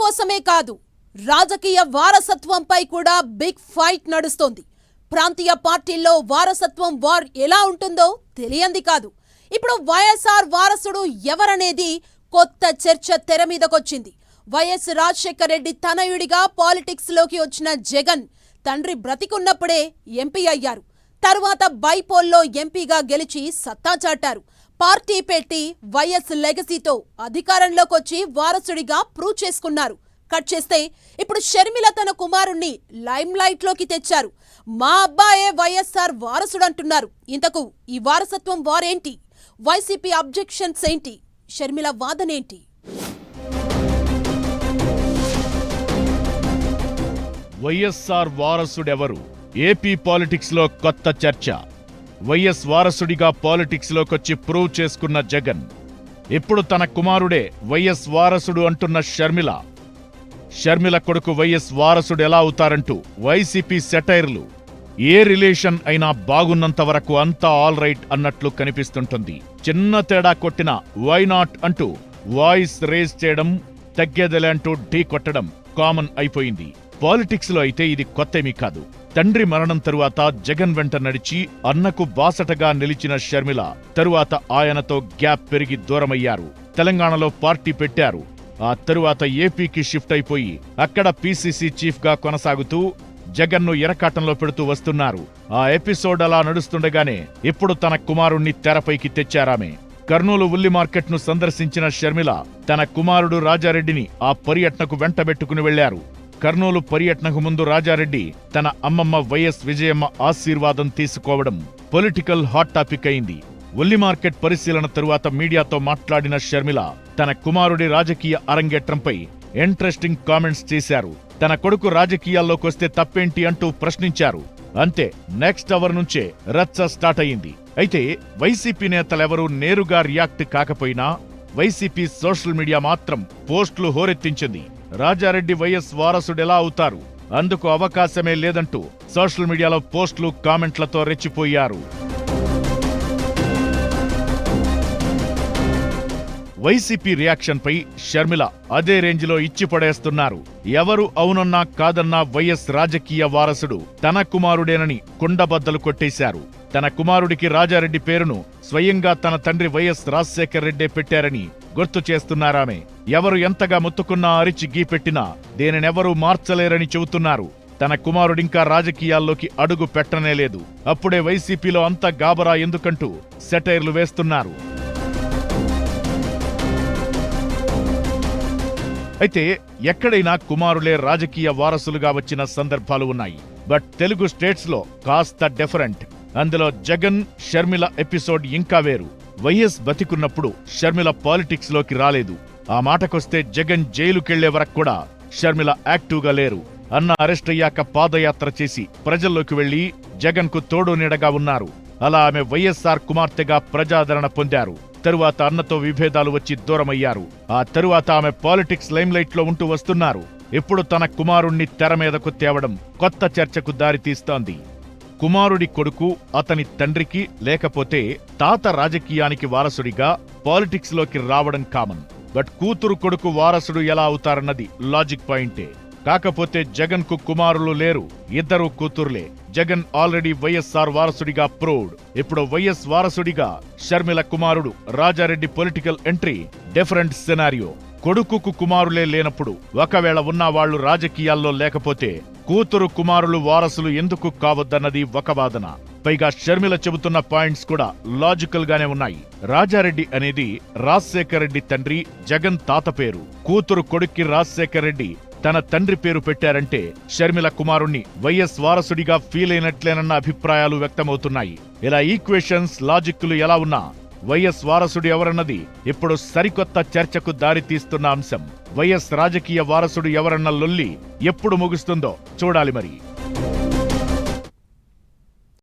కోసమే కాదు, రాజకీయ వారసత్వంపై కూడా బిగ్ ఫైట్ నడుస్తోంది. ప్రాంతీయ పార్టీల్లో వారసత్వం వార్ ఎలా ఉంటుందో తెలియంది కాదు. ఇప్పుడు వైఎస్ఆర్ వారసుడు ఎవరనేది కొత్త చర్చ తెర మీదకొచ్చింది. వైఎస్ రాజశేఖర రెడ్డి తనయుడిగా పాలిటిక్స్ లోకి వచ్చిన జగన్ తండ్రి బ్రతికున్నప్పుడే ఎంపీ అయ్యారు. తరువాత బైపోల్లో ఎంపీగా గెలిచి సత్తా చాటారు. పార్టీ పెట్టి వైఎస్ లెగసీతో అధికారంలోకొచ్చి వారసుడిగా ప్రూవ్ చేసుకున్నారు. కట్ చేస్తే ఇప్పుడు షర్మిల తన కుమారుణ్ణి లైమ్ లైట్ లోకి తెచ్చారు. మా అబ్బాయే వైఎస్ఆర్ వారసుడంటున్నారు. ఇంతకు ఈ వారసత్వం వారేంటి? వైసీపీ అబ్జెక్షన్స్ ఏంటి? షర్మిల వాదనేంటి? వైఎస్ఆర్ వారసుడెవరు? ఏపీ పాలిటిక్స్ లో కొత్త చర్చ. వైఎస్ వారసుడిగా పాలిటిక్స్ లోకొచ్చి ప్రూవ్ చేసుకున్న జగన్ ఇప్పుడు తన కుమారుడే వైఎస్ వారసుడు అంటున్న షర్మిల. షర్మిల కొడుకు వైఎస్ వారసుడు ఎలా అవుతారంటూ వైసీపీ సెటైర్లు. ఏ రిలేషన్ అయినా బాగున్నంత వరకు అంతా ఆల్ రైట్ అన్నట్లు కనిపిస్తుంటుంది. చిన్న తేడా కొట్టినా వై నాట్ అంటూ వాయిస్ రేజ్ చేయడం, తగ్గేదలే అంటూ ఢీ కొట్టడం కామన్ అయిపోయింది. పాలిటిక్స్ లో అయితే ఇది కొత్తేమీ కాదు. తండ్రి మరణం తరువాత జగన్ వెంట నడిచి అన్నకు బాసటగా నిలిచిన షర్మిల తరువాత ఆయనతో గ్యాప్ పెరిగి దూరమయ్యారు. తెలంగాణలో పార్టీ పెట్టారు. ఆ తరువాత ఏపీకి షిఫ్ట్ అయిపోయి అక్కడ పీసీసీ చీఫ్ గా కొనసాగుతూ జగన్ను ఎరకాటంలో పెడుతూ వస్తున్నారు. ఆ ఎపిసోడ్ అలా నడుస్తుండగానే ఇప్పుడు తన కుమారుణ్ణి తెరపైకి తెచ్చారామె. కర్నూలు ఉల్లి మార్కెట్ ను సందర్శించిన షర్మిల తన కుమారుడు రాజారెడ్డిని ఆ పర్యటనకు వెంటబెట్టుకుని వెళ్లారు. కర్నూలు పర్యటనకు ముందు రాజారెడ్డి తన అమ్మమ్మ వైఎస్ విజయమ్మ ఆశీర్వాదం తీసుకోవడం పొలిటికల్ హాట్ టాపిక్ అయింది. ఉల్లి మార్కెట్ పరిశీలన తరువాత మీడియాతో మాట్లాడిన షర్మిల తన కుమారుడి రాజకీయ అరంగేట్రంపై ఇంట్రెస్టింగ్ కామెంట్స్ చేశారు. తన కొడుకు రాజకీయాల్లోకొస్తే తప్పేంటి అంటూ ప్రశ్నించారు. అంతే, నెక్స్ట్ అవర్ నుంచే రచ్చ స్టార్ట్ అయింది. అయితే వైసీపీ నేతలెవరూ నేరుగా రియాక్ట్ కాకపోయినా వైసీపీ సోషల్ మీడియా మాత్రం పోస్టులు హోరెత్తించింది. రాజారెడ్డి వైఎస్ వారసుడెలా అవుతారు? అందుకు అవకాశమే లేదంటూ సోషల్ మీడియాలో పోస్టులు, కామెంట్లతో రెచ్చిపోయారు. వైసీపీ రియాక్షన్ పై షర్మిల అదే రేంజ్లో ఇచ్చిపడేస్తున్నారు. ఎవరు అవునన్నా కాదన్నా వైఎస్ రాజకీయ వారసుడు తన కుమారుడేనని కుండబద్దలు కొట్టేశారు. తన కుమారుడికి రాజారెడ్డి పేరును స్వయంగా తన తండ్రి వైఎస్ రాజశేఖర రెడ్డే పెట్టారని గుర్తు చేస్తున్నారామె. ఎవరు ఎంతగా ముత్తుకున్నా, అరిచి గీపెట్టినా దేనినెవరూ మార్చలేరని చెబుతున్నారు. తన కుమారుడింకా రాజకీయాల్లోకి అడుగు పెట్టనేలేదు, అప్పుడే వైసీపీలో అంత గాబరా ఎందుకంటూ సెటైర్లు వేస్తున్నారు. అయితే ఎక్కడైనా కుమారులే రాజకీయ వారసులుగా వచ్చిన సందర్భాలు ఉన్నాయి. బట్ తెలుగు స్టేట్స్ లో కాస్త డిఫరెంట్. అందులో జగన్ షర్మిల ఎపిసోడ్ ఇంకా వేరు. వైఎస్ బతికున్నప్పుడు షర్మిల పాలిటిక్స్ లోకి రాలేదు. ఆ మాటకొస్తే జగన్ జైలుకెళ్లే వరకు కూడా షర్మిల యాక్టివ్గా లేరు. అన్న అరెస్ట్ అయ్యాక పాదయాత్ర చేసి ప్రజల్లోకి వెళ్లి జగన్ కు తోడు నీడగా ఉన్నారు. అలా ఆమె వైఎస్ఆర్ కుమార్తెగా ప్రజాదరణ పొందారు. తరువాత అన్నతో విభేదాలు వచ్చి దూరమయ్యారు. ఆ తరువాత ఆమె పాలిటిక్స్ లైమ్లైట్ లో ఉంటూ వస్తున్నారు. ఇప్పుడు తన కుమారుణ్ణి తెర మీదకు తేవడం కొత్త చర్చకు దారితీస్తోంది. కుమారుడి కొడుకు అతని తండ్రికి లేకపోతే తాత రాజకీయానికి వారసుడిగా పాలిటిక్స్ లోకి రావడం కామన్. బట్ కూతురు కొడుకు వారసుడు ఎలా అవుతారన్నది లాజిక్ పాయింటే. కాకపోతే జగన్ కు కుమారులు లేరు, ఇద్దరు కూతురులే. జగన్ ఆల్రెడీ వైఎస్ఆర్ వారసుడిగా ప్రూవ్డ్. ఇప్పుడు వైఎస్ వారసుడిగా షర్మిల కుమారుడు Rajareddy political entry different scenario. కొడుకుకు కుమారులే లేనప్పుడు, ఒకవేళ ఉన్న వాళ్లు రాజకీయాల్లో లేకపోతే కూతురు కుమారులు వారసులు ఎందుకు కావద్దన్నది ఒక వాదన. పైగా షర్మిల చెబుతున్న పాయింట్స్ కూడా లాజికల్ గానే ఉన్నాయి. రాజారెడ్డి అనేది రాజశేఖర రెడ్డి తండ్రి జగన్ తాత పేరు. కూతురు కొడుక్కి రాజశేఖర రెడ్డి తన తండ్రి పేరు పెట్టారంటే షర్మిల కుమారుణ్ణి వైఎస్ వారసుడిగా ఫీల్ అయినట్లేనన్న అభిప్రాయాలు వ్యక్తమవుతున్నాయి. ఇలా ఈక్వేషన్స్, లాజిక్లు ఎలా ఉన్నా వైఎస్ వారసుడు ఎవరన్నది ఇప్పుడు సరికొత్త చర్చకు దారితీస్తున్న అంశం. వైఎస్ రాజకీయ వారసుడు ఎవరన్న లొల్లి ఎప్పుడు ముగుస్తుందో చూడాలి మరి.